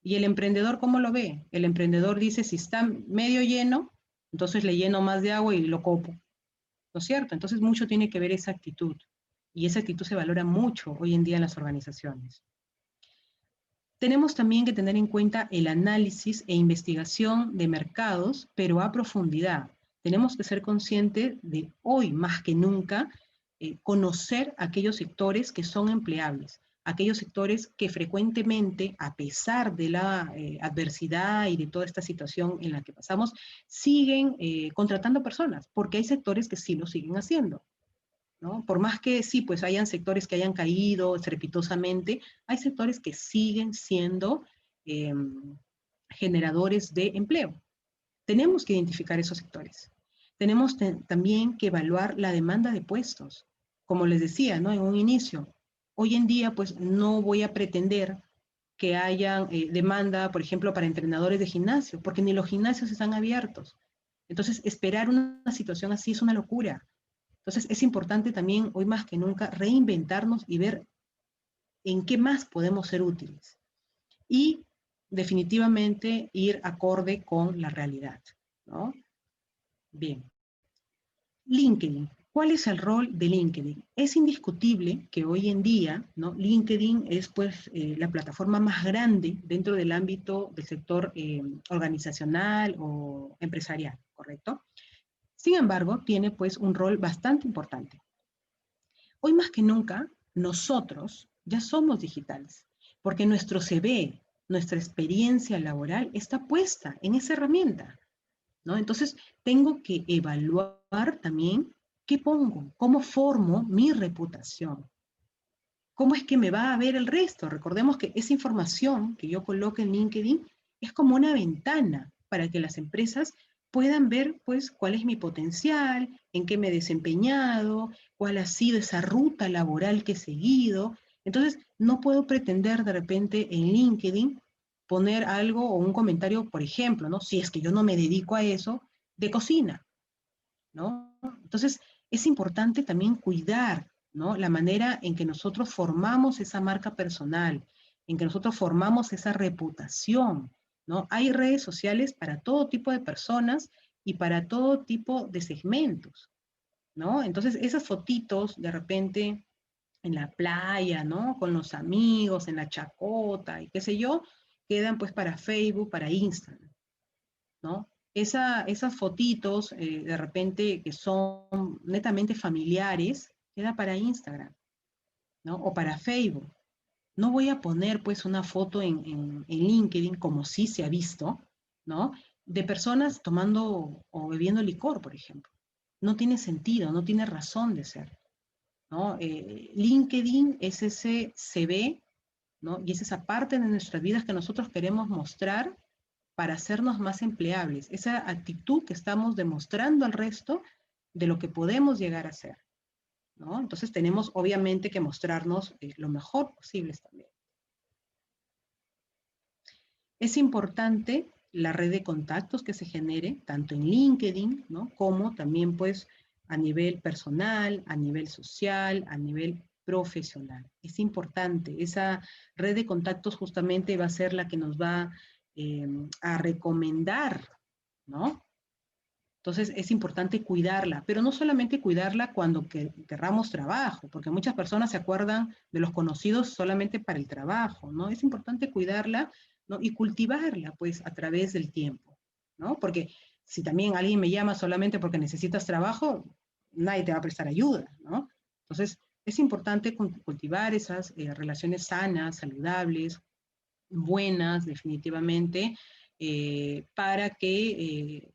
¿Y el emprendedor cómo lo ve? El emprendedor dice, si está medio lleno, entonces le lleno más de agua y lo copo, ¿no es cierto? Entonces mucho tiene que ver esa actitud. Y esa actitud se valora mucho hoy en día en las organizaciones. Tenemos también que tener en cuenta el análisis e investigación de mercados, pero a profundidad. Tenemos que ser conscientes de hoy más que nunca conocer aquellos sectores que son empleables, aquellos sectores que frecuentemente, a pesar de la adversidad y de toda esta situación en la que pasamos, siguen contratando personas, porque hay sectores que sí lo siguen haciendo, ¿no? Por más que sí, pues hayan sectores que hayan caído estrepitosamente, hay sectores que siguen siendo eh, generadores de empleo. Tenemos que identificar esos sectores. Tenemos también que evaluar la demanda de puestos. Como les decía, ¿no? En un inicio, hoy en día, pues no voy a pretender que haya demanda, por ejemplo, para entrenadores de gimnasio, porque ni los gimnasios están abiertos. Entonces, esperar una situación así es una locura. Entonces, es importante también, hoy más que nunca, reinventarnos y ver en qué más podemos ser útiles. Y definitivamente ir acorde con la realidad, ¿no? Bien. LinkedIn. ¿Cuál es el rol de LinkedIn? Es indiscutible que hoy en día, ¿no? LinkedIn es pues la plataforma más grande dentro del ámbito del sector organizacional o empresarial, ¿correcto? Sin embargo, tiene pues un rol bastante importante. Hoy más que nunca, nosotros ya somos digitales, porque nuestro CV, nuestra experiencia laboral está puesta en esa herramienta, ¿no? Entonces, tengo que evaluar también qué pongo, cómo formo mi reputación, cómo es que me va a ver el resto. Recordemos que esa información que yo coloque en LinkedIn es como una ventana para que las empresas puedan ver, pues, cuál es mi potencial, en qué me he desempeñado, cuál ha sido esa ruta laboral que he seguido. Entonces, no puedo pretender de repente en LinkedIn poner algo o un comentario, por ejemplo, ¿no? Si es que yo no me dedico a eso, de cocina, ¿no? Entonces, es importante también cuidar, ¿no? La manera en que nosotros formamos esa marca personal, en que nosotros formamos esa reputación, ¿no? Hay redes sociales para todo tipo de personas y para todo tipo de segmentos, ¿no? Entonces, esas fotitos de repente en la playa, ¿no? Con los amigos, en la chacota y qué sé yo, quedan pues para Facebook, para Instagram, ¿no? Esas fotitos de repente que son netamente familiares, queda para Instagram, ¿no? O para Facebook. No voy a poner pues una foto en LinkedIn, como sí se ha visto, ¿no? De personas tomando o bebiendo licor, por ejemplo. No tiene sentido, no tiene razón de ser, ¿no? LinkedIn es ese CV, ¿no? Y es esa parte de nuestras vidas que nosotros queremos mostrar para hacernos más empleables, esa actitud que estamos demostrando al resto de lo que podemos llegar a ser, ¿no? Entonces tenemos obviamente que mostrarnos lo mejor posible también. Es importante la red de contactos que se genere, tanto en LinkedIn, ¿no? Como también pues a nivel personal, a nivel social, a nivel profesional. Es importante, esa red de contactos justamente va a ser la que nos va a recomendar, ¿no? Entonces es importante cuidarla, pero no solamente cuidarla cuando querramos trabajo, porque muchas personas se acuerdan de los conocidos solamente para el trabajo, ¿no? Es importante cuidarla, ¿no? Y cultivarla, pues, a través del tiempo, ¿no? Porque si también alguien me llama solamente porque necesitas trabajo, nadie te va a prestar ayuda, ¿no? Entonces es importante cultivar esas relaciones sanas, saludables, buenas, definitivamente, para que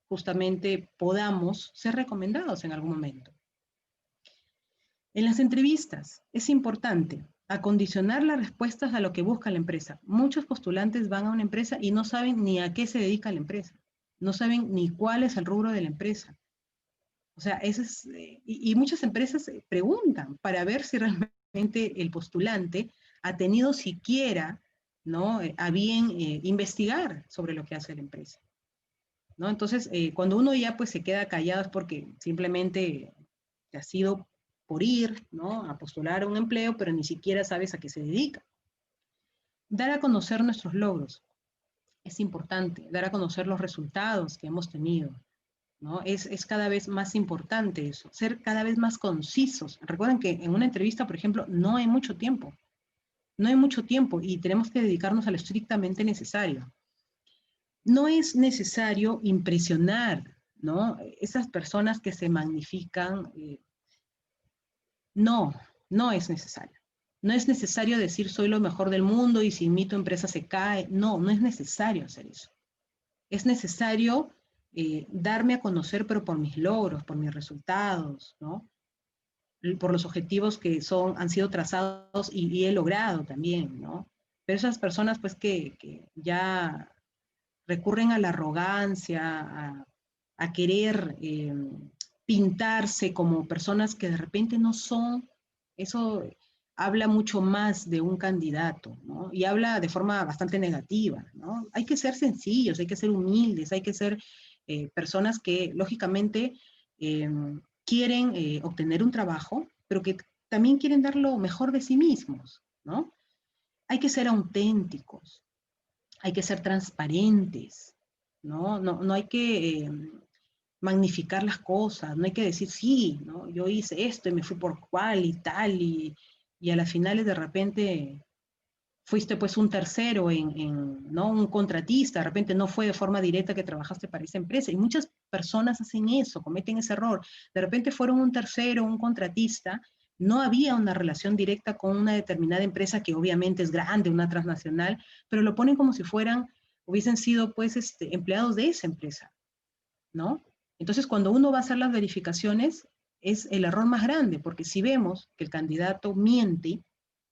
justamente podamos ser recomendados en algún momento. En las entrevistas es importante acondicionar las respuestas a lo que busca la empresa. Muchos postulantes van a una empresa y no saben ni a qué se dedica la empresa, no saben ni cuál es el rubro de la empresa. O sea, eso es, y muchas empresas preguntan para ver si realmente el postulante ha tenido siquiera, ¿no?, a bien investigar sobre lo que hace la empresa, ¿no? Entonces, cuando uno ya pues se queda callado es porque simplemente te ha sido por ir, ¿no?, a postular a un empleo, pero ni siquiera sabes a qué se dedica. Dar a conocer nuestros logros. Es importante, dar a conocer los resultados que hemos tenido, ¿no? Es cada vez más importante eso, ser cada vez más concisos. Recuerden que en una entrevista, por ejemplo, no hay mucho tiempo. No hay mucho tiempo y tenemos que dedicarnos a lo estrictamente necesario. No es necesario impresionar, ¿no? Esas personas que se magnifican, no, no es necesario. No es necesario decir soy lo mejor del mundo y si mi empresa se cae. No, no es necesario hacer eso. Es necesario darme a conocer, pero por mis logros, por mis resultados, ¿no? Por los objetivos que han sido trazados y he logrado también, ¿no? Pero esas personas pues que ya recurren a la arrogancia, a querer pintarse como personas que de repente no son, eso habla mucho más de un candidato, ¿no? Y habla de forma bastante negativa, ¿no? Hay que ser sencillos, hay que ser humildes, hay que ser personas que lógicamente eh, quieren obtener un trabajo, pero que también quieren dar lo mejor de sí mismos, ¿no? Hay que ser auténticos, hay que ser transparentes, ¿no? No hay que magnificar las cosas, no hay que decir, sí, ¿no?, yo hice esto y me fui por cual y tal, y a las finales de repente fuiste pues un tercero ¿no?, un contratista, de repente no fue de forma directa que trabajaste para esa empresa, y muchas personas hacen eso, cometen ese error, de repente fueron un tercero, un contratista, no había una relación directa con una determinada empresa que obviamente es grande, una transnacional, pero lo ponen como si hubiesen sido pues empleados de esa empresa, ¿no? Entonces, cuando uno va a hacer las verificaciones, es el error más grande, porque si vemos que el candidato miente,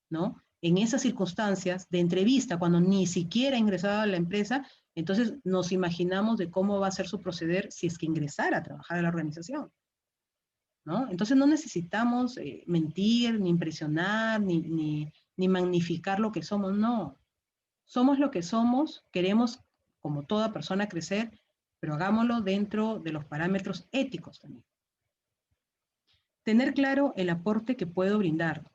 ¿no?, en esas circunstancias de entrevista, cuando ni siquiera ha ingresado a la empresa, entonces nos imaginamos de cómo va a ser su proceder si es que ingresara a trabajar a la organización, ¿no? Entonces no necesitamos mentir, ni impresionar, ni magnificar lo que somos, no. Somos lo que somos, queremos, como toda persona, crecer, pero hagámoslo dentro de los parámetros éticos también. Tener claro el aporte que puedo brindar.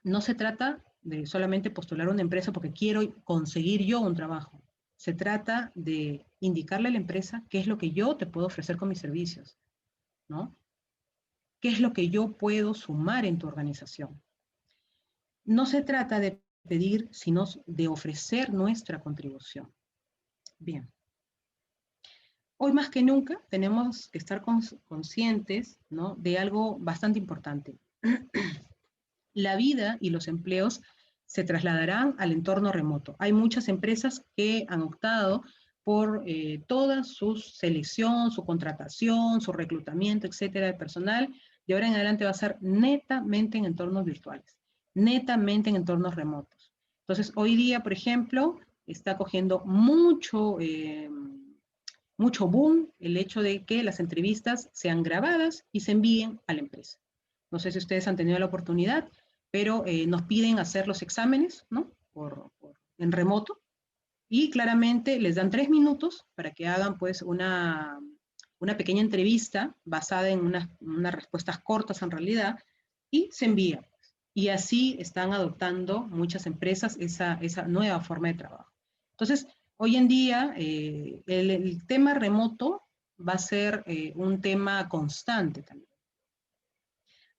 No se trata de solamente postular a una empresa porque quiero conseguir yo un trabajo. Se trata de indicarle a la empresa qué es lo que yo te puedo ofrecer con mis servicios, ¿no? ¿Qué es lo que yo puedo sumar en tu organización? No se trata de pedir, sino de ofrecer nuestra contribución. Bien. Hoy más que nunca tenemos que estar conscientes, ¿no?, de algo bastante importante. La vida y los empleos se trasladarán al entorno remoto. Hay muchas empresas que han optado por toda su selección, su contratación, su reclutamiento, etcétera, de personal, de ahora en adelante va a ser netamente en entornos virtuales, netamente en entornos remotos. Entonces, hoy día, por ejemplo, está cogiendo mucho boom el hecho de que las entrevistas sean grabadas y se envíen a la empresa. No sé si ustedes han tenido la oportunidad, pero nos piden hacer los exámenes, ¿no?, en remoto, y claramente les dan 3 minutos para que hagan pues una pequeña entrevista basada en unas respuestas cortas en realidad, y se envía. Y así están adoptando muchas empresas esa nueva forma de trabajo. Entonces, hoy en día, el tema remoto va a ser un tema constante también.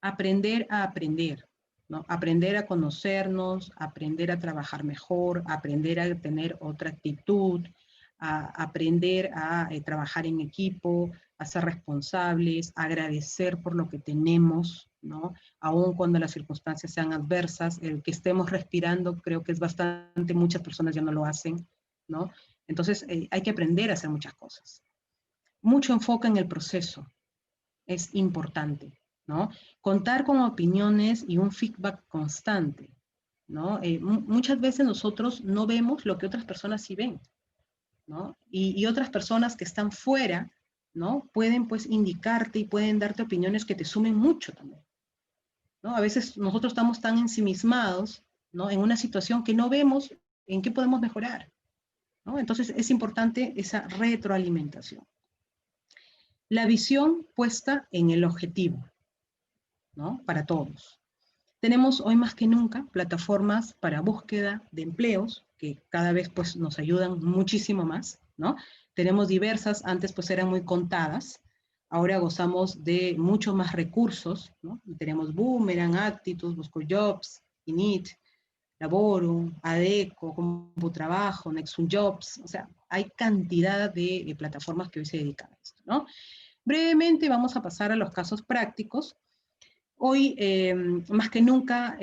Aprender a aprender, ¿no? Aprender a conocernos, aprender a trabajar mejor, aprender a tener otra actitud, a aprender a trabajar en equipo, a ser responsables, a agradecer por lo que tenemos, ¿no? Aun cuando las circunstancias sean adversas, el que estemos respirando creo que es bastante, muchas personas ya no lo hacen, ¿no? Entonces hay que aprender a hacer muchas cosas. Mucho enfoque en el proceso es importante, ¿no? Contar con opiniones y un feedback constante, ¿no? Muchas veces nosotros no vemos lo que otras personas sí ven, ¿no? Y otras personas que están fuera, ¿no? Pueden pues indicarte y pueden darte opiniones que te sumen mucho también, ¿no? A veces nosotros estamos tan ensimismados, ¿no? En una situación que no vemos en qué podemos mejorar, ¿no? Entonces es importante esa retroalimentación. La visión puesta en el objetivo, ¿no? Para todos. Tenemos hoy más que nunca plataformas para búsqueda de empleos que cada vez pues nos ayudan muchísimo más, ¿no? Tenemos diversas, antes pues eran muy contadas, ahora gozamos de muchos más recursos, ¿no? Tenemos Boomerang, Actitus, BuscoJobs, Init, Laborum, Adeco, CompuTrabajo, Nexum Jobs, o sea, hay cantidad de plataformas que hoy se dedican a esto, ¿no? Brevemente vamos a pasar a los casos prácticos. Hoy, más que nunca,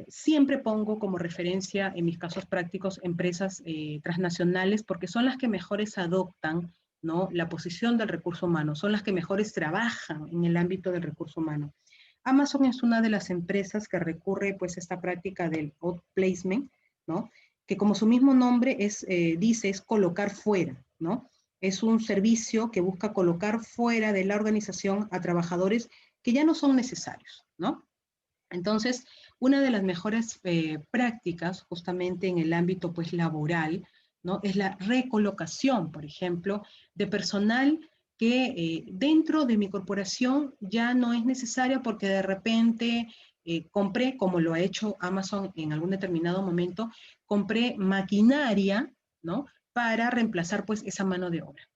siempre pongo como referencia en mis casos prácticos empresas transnacionales porque son las que mejores adoptan, ¿no? La posición del recurso humano, son las que mejores trabajan en el ámbito del recurso humano. Amazon es una de las empresas que recurre pues a esta práctica del outplacement, ¿no? Que como su mismo nombre dice, es colocar fuera, ¿no? Es un servicio que busca colocar fuera de la organización a trabajadores que ya no son necesarios, ¿no? Entonces, una de las mejores prácticas justamente en el ámbito pues laboral, ¿no? Es la recolocación, por ejemplo, de personal que dentro de mi corporación ya no es necesaria porque de repente compré, como lo ha hecho Amazon en algún determinado momento, compré maquinaria, ¿no? Para reemplazar pues esa mano de obra.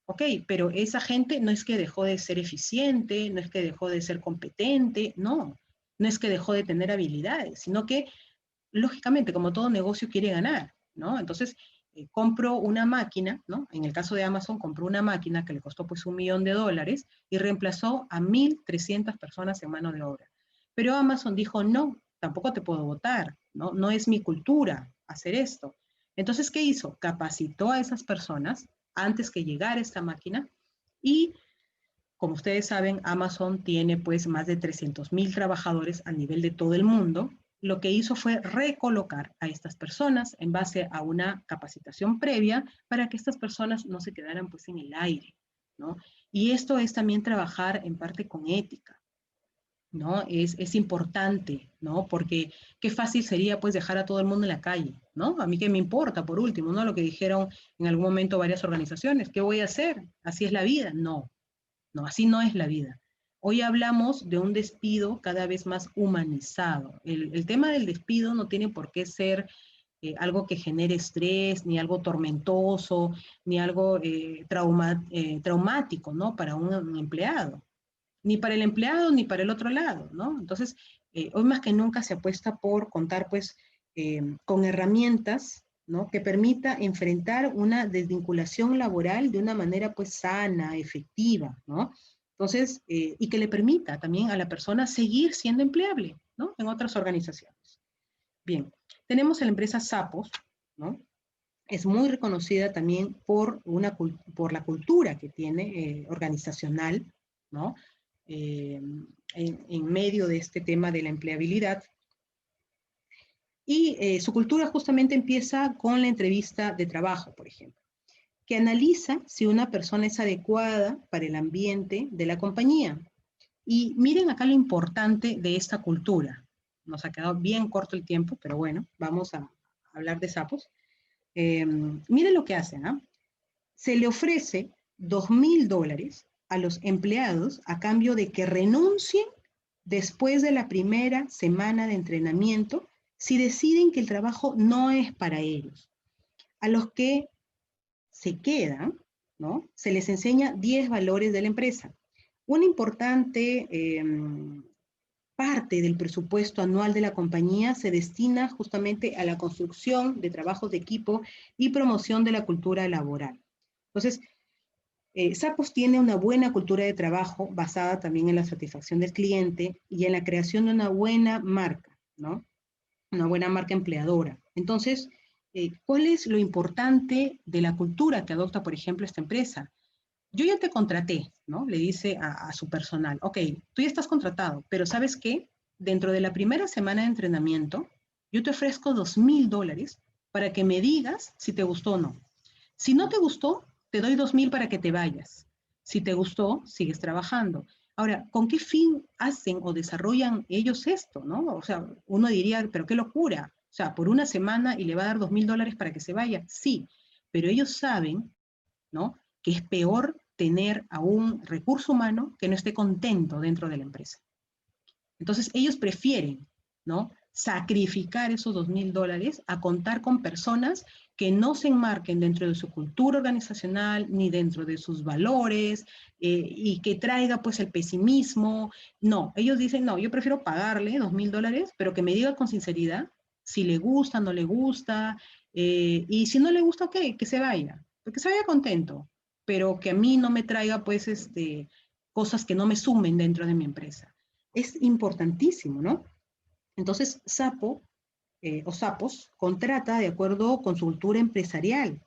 Ok, pero esa gente no es que dejó de ser eficiente, no es que dejó de ser competente, no, no es que dejó de tener habilidades, sino que, lógicamente, como todo negocio quiere ganar, ¿no? Entonces, compro una máquina, ¿no? En el caso de Amazon, compró una máquina que le costó pues $1.000.000 y reemplazó a 1.300 personas en mano de obra. Pero Amazon dijo, no, tampoco te puedo votar, ¿no? No es mi cultura hacer esto. Entonces, ¿qué hizo? Capacitó a esas personas antes que llegara esta máquina y, como ustedes saben, Amazon tiene pues más de 300.000 trabajadores a nivel de todo el mundo. Lo que hizo fue recolocar a estas personas en base a una capacitación previa para que estas personas no se quedaran pues en el aire, ¿no? Y esto es también trabajar en parte con ética, ¿no? Es importante, ¿no? Porque qué fácil sería pues dejar a todo el mundo en la calle, ¿no? A mí qué me importa, por último, ¿no? Lo que dijeron en algún momento varias organizaciones, ¿qué voy a hacer? ¿Así es la vida? No, no, así no es la vida. Hoy hablamos de un despido cada vez más humanizado. El tema del despido no tiene por qué ser algo que genere estrés, ni algo tormentoso, ni algo traumático, ¿no? Para un empleado, ni para el empleado ni para el otro lado, ¿no? Entonces, hoy más que nunca se apuesta por contar, pues, con herramientas, ¿no? Que permita enfrentar una desvinculación laboral de una manera, pues, sana, efectiva, ¿no? Entonces, y que le permita también a la persona seguir siendo empleable, ¿no? En otras organizaciones. Bien, tenemos a la empresa Sapos, ¿no? Es muy reconocida también por la cultura que tiene organizacional, ¿no? En medio de este tema de la empleabilidad. Y su cultura justamente empieza con la entrevista de trabajo, por ejemplo, que analiza si una persona es adecuada para el ambiente de la compañía. Y miren acá lo importante de esta cultura. Nos ha quedado bien corto el tiempo, pero bueno, vamos a hablar de Sapos. Miren lo que hacen, ¿ah? Se le ofrece $2.000 a los empleados a cambio de que renuncien después de la primera semana de entrenamiento si deciden que el trabajo no es para ellos. A los que se quedan, ¿no? Se les enseña 10 valores de la empresa. Una importante parte del presupuesto anual de la compañía se destina justamente a la construcción de trabajos de equipo y promoción de la cultura laboral. Entonces, Zappos tiene una buena cultura de trabajo basada también en la satisfacción del cliente y en la creación de una buena marca, ¿no? Una buena marca empleadora. Entonces, ¿cuál es lo importante de la cultura que adopta, por ejemplo, esta empresa? Yo ya te contraté, ¿no? Le dice a su personal, ok, tú ya estás contratado, pero ¿sabes qué? Dentro de la primera semana de entrenamiento, yo te ofrezco $2,000 para que me digas si te gustó o no. Si no te gustó, te doy 2,000 para que te vayas. Si te gustó, sigues trabajando. Ahora, ¿con qué fin hacen o desarrollan ellos esto, no? O sea, uno diría, pero qué locura. O sea, por una semana y le va a dar $2,000 para que se vaya. Sí, pero ellos saben, ¿no? Que es peor tener a un recurso humano que no esté contento dentro de la empresa. Entonces, ellos prefieren, ¿no? Sacrificar esos $2,000 a contar con personas que no se enmarquen dentro de su cultura organizacional ni dentro de sus valores y que traiga pues el pesimismo. No, ellos dicen, no, yo prefiero pagarle $2,000, pero que me diga con sinceridad si le gusta, no le gusta, y si no le gusta, ok, que se vaya, porque se vaya contento, pero que a mí no me traiga pues cosas que no me sumen dentro de mi empresa. Es importantísimo, ¿no? Entonces, Zappos contrata de acuerdo con su cultura empresarial.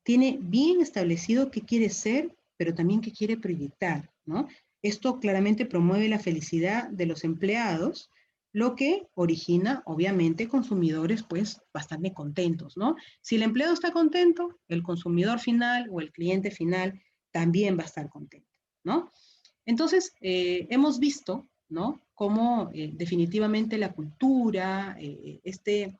Tiene bien establecido qué quiere ser, pero también qué quiere proyectar, ¿no? Esto claramente promueve la felicidad de los empleados, lo que origina, obviamente, consumidores, pues, bastante contentos, ¿no? Si el empleado está contento, el consumidor final o el cliente final también va a estar contento, ¿no? Entonces, hemos visto, ¿no? Cómo definitivamente la cultura, este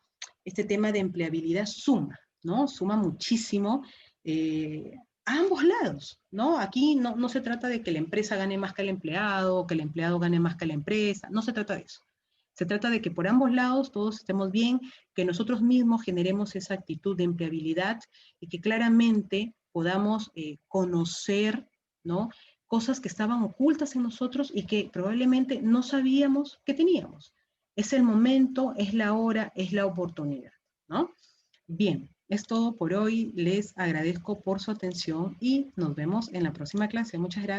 tema de empleabilidad suma, ¿no? Suma muchísimo a ambos lados, ¿no? Aquí no se trata de que la empresa gane más que el empleado, o que el empleado gane más que la empresa, no se trata de eso. Se trata de que por ambos lados todos estemos bien, que nosotros mismos generemos esa actitud de empleabilidad y que claramente podamos conocer, ¿no? Cosas que estaban ocultas en nosotros y que probablemente no sabíamos que teníamos. Es el momento, es la hora, es la oportunidad, ¿no? Bien, es todo por hoy. Les agradezco por su atención y nos vemos en la próxima clase. Muchas gracias.